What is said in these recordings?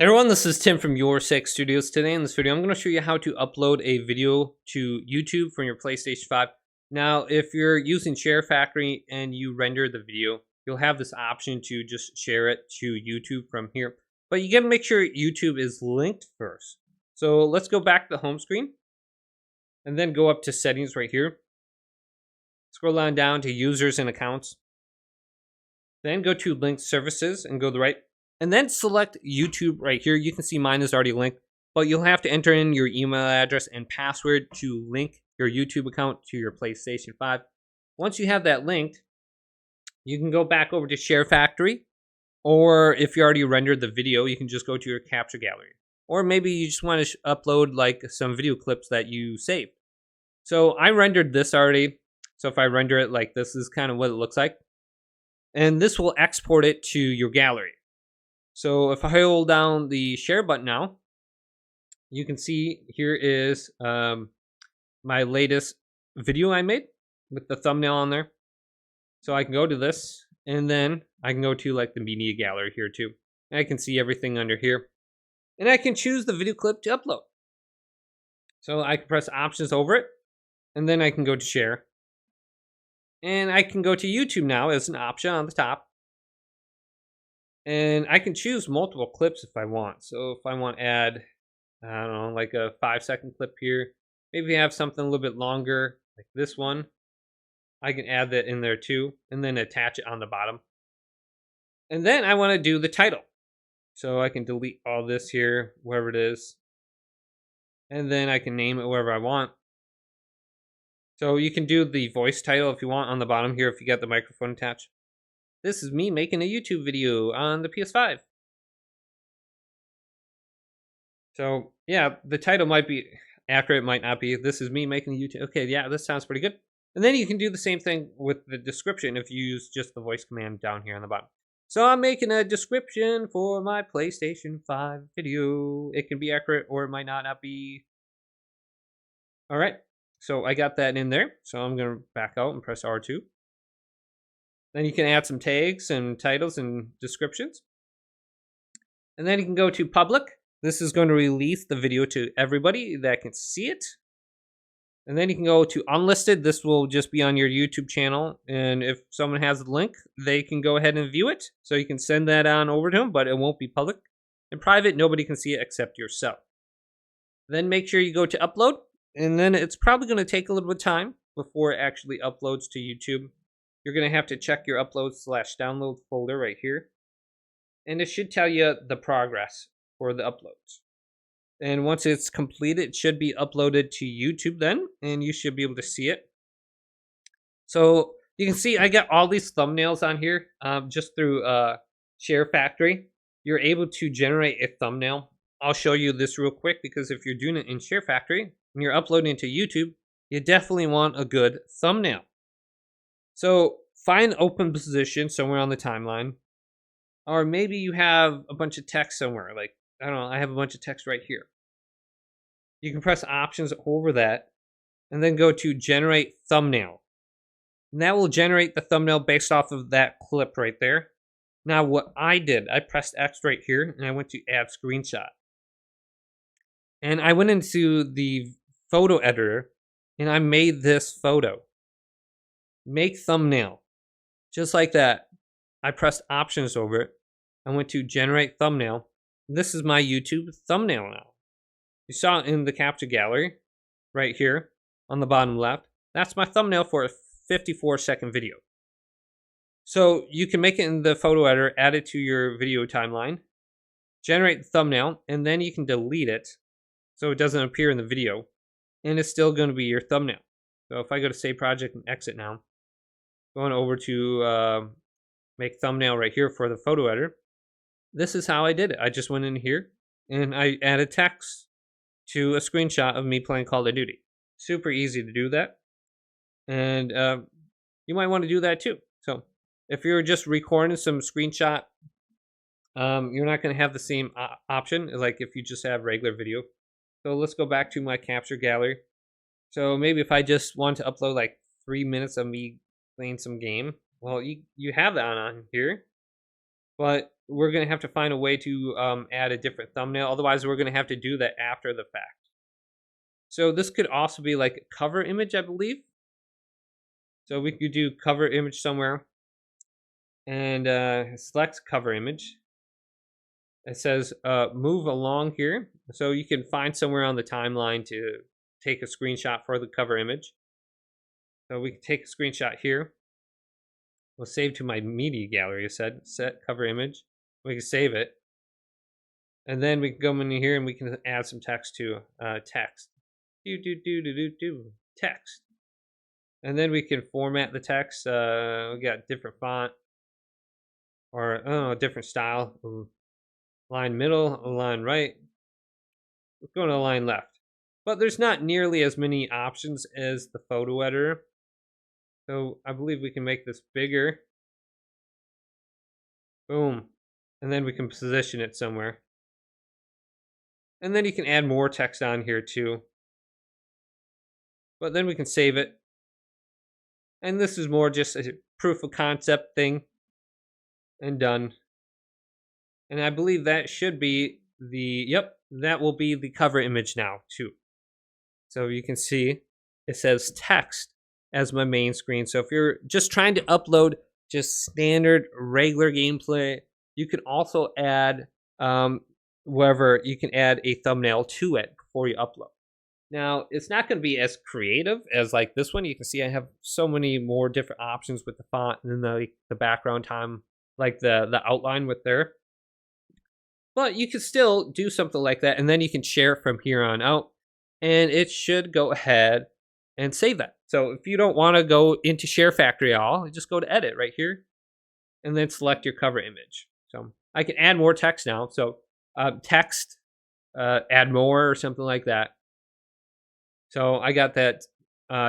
Everyone, this is Tim from Your Six Studios. Today in this video, I'm going to show you how to upload a video to YouTube from your PlayStation 5. Now, if you're using Share Factory and you render the video, you'll have this option to just share it to YouTube from here. But you got to make sure YouTube is linked first. So let's go back to the home screen and then go up to settings right here. Scroll down to users and accounts. Then go to linked services and go to the right. And then select YouTube right here. You can see mine is already linked, but you'll have to enter in your email address and password to link your YouTube account to your PlayStation 5. Once you have that linked, you can go back over to Share Factory, or if you already rendered the video, you can just go to your capture gallery. Or maybe you just want to upload like some video clips that you saved. So I rendered this already. So if I render it like this is kind of what it looks like. And this will export it to your gallery. So if I hold down the share button now, you can see here is my latest video I made with the thumbnail on there. So I can go to this and then I can go to like the media gallery here too. And I can see everything under here. And I can choose the video clip to upload. So I can press options over it and then I can go to share. And I can go to YouTube now as an option on the top. And I can choose multiple clips if I want. So if I want to add, I don't know, like a 5-second clip here. Maybe have something a little bit longer, like this one. I can add that in there too, and then attach it on the bottom. And then I want to do the title. So I can delete all this here, wherever it is. And then I can name it wherever I want. So you can do the voice title if you want on the bottom here if you got the microphone attached. This is me making a YouTube video on the PS5. So yeah, the title might be accurate, might not be. This is me making a YouTube. Okay, yeah, this sounds pretty good. And then you can do the same thing with the description if you use just the voice command down here on the bottom. So I'm making a description for my PlayStation 5 video. It can be accurate or it might not be. All right, so I got that in there. So I'm going to back out and press R2. Then you can add some tags and titles and descriptions. And then you can go to public. This is going to release the video to everybody that can see it. And then you can go to unlisted. This will just be on your YouTube channel. And if someone has the link, they can go ahead and view it. So you can send that on over to them, but it won't be public. And private, nobody can see it except yourself. Then make sure you go to upload. And then it's probably going to take a little bit of time before it actually uploads to YouTube. You're going to have to check your upload/download folder right here. And it should tell you the progress for the uploads. And once it's completed, it should be uploaded to YouTube then, and you should be able to see it. So you can see I got all these thumbnails on here just through Share Factory. You're able to generate a thumbnail. I'll show you this real quick because if you're doing it in Share Factory and you're uploading to YouTube, you definitely want a good thumbnail. So find open position somewhere on the timeline. Or maybe you have a bunch of text somewhere. Like, I don't know, I have a bunch of text right here. You can press options over that and then go to generate thumbnail. And that will generate the thumbnail based off of that clip right there. Now what I did, I pressed X right here and I went to add screenshot. And I went into the photo editor and I made this photo. Make thumbnail. Just like that. I pressed options over it. I went to generate thumbnail. This is my YouTube thumbnail now. You saw it in the capture gallery right here on the bottom left. That's my thumbnail for a 54-second video. So you can make it in the photo editor, add it to your video timeline, generate the thumbnail, and then you can delete it so it doesn't appear in the video. And it's still going to be your thumbnail. So if I go to save project and exit now, going over to make thumbnail right here for the photo editor. This is how I did it. I just went in here and I added text to a screenshot of me playing Call of Duty. Super easy to do that. And you might want to do that too. So if you're just recording some screenshot, you're not going to have the same option like if you just have regular video. So let's go back to my capture gallery. So maybe if I just want to upload like 3 minutes of me playing some game, well, you have that on here. but we're going to have to find a way to add a different thumbnail. Otherwise, we're going to have to do that after the fact. So this could also be like a cover image, I believe. So we could do cover image somewhere and select cover image. It says move along here. So you can find somewhere on the timeline to take a screenshot for the cover image. So we can take a screenshot here. We'll save to my media gallery. It said set cover image. We can save it. And then we can go in here and we can add some text to text. Text. And then we can format the text. We got different font or different style. Line middle, line right. Let's go to line left. But there's not nearly as many options as the photo editor. So I believe we can make this bigger. Boom. And then we can position it somewhere. And then you can add more text on here too. But then we can save it. And this is more just a proof of concept thing. And done. And I believe that should be that will be the cover image now too. So you can see it says text as my main screen. So if you're just trying to upload just standard regular gameplay, you can also add you can add a thumbnail to it before you upload. Now, it's not going to be as creative as like this one. You can see I have so many more different options with the font and then the background time, like the outline with there. But you can still do something like that, and then you can share it from here on out, and it should go ahead and save that. So if you don't want to go into Share Factory at all, just go to Edit right here, and then select your cover image. So I can add more text now. So text, add more or something like that. So I got that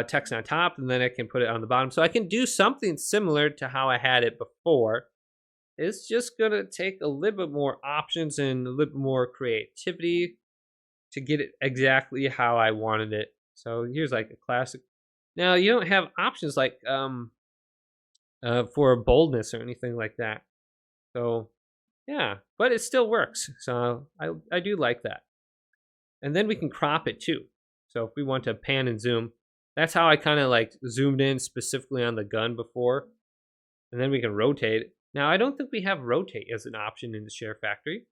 text on top, and then I can put it on the bottom. So I can do something similar to how I had it before. It's just going to take a little bit more options and a little bit more creativity to get it exactly how I wanted it. So here's like a classic. Now you don't have options like for boldness or anything like that. So yeah, but it still works. So I do like that. And then we can crop it too. So if we want to pan and zoom, that's how I kind of like zoomed in specifically on the gun before. And then we can rotate it. Now, I don't think we have rotate as an option in the Share Factory.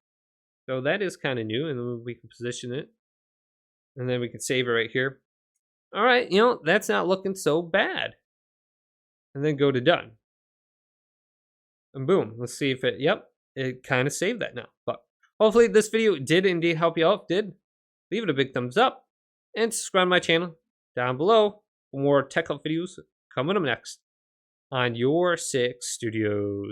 So that is kind of new, and then we can position it. And then we can save it right here. All right, that's not looking so bad. And then go to done. And boom, let's see if it kind of saved that now. But hopefully this video did indeed help you out. If it did, leave it a big thumbs up. And subscribe to my channel down below for more tech help videos coming up next on YourSixGaming.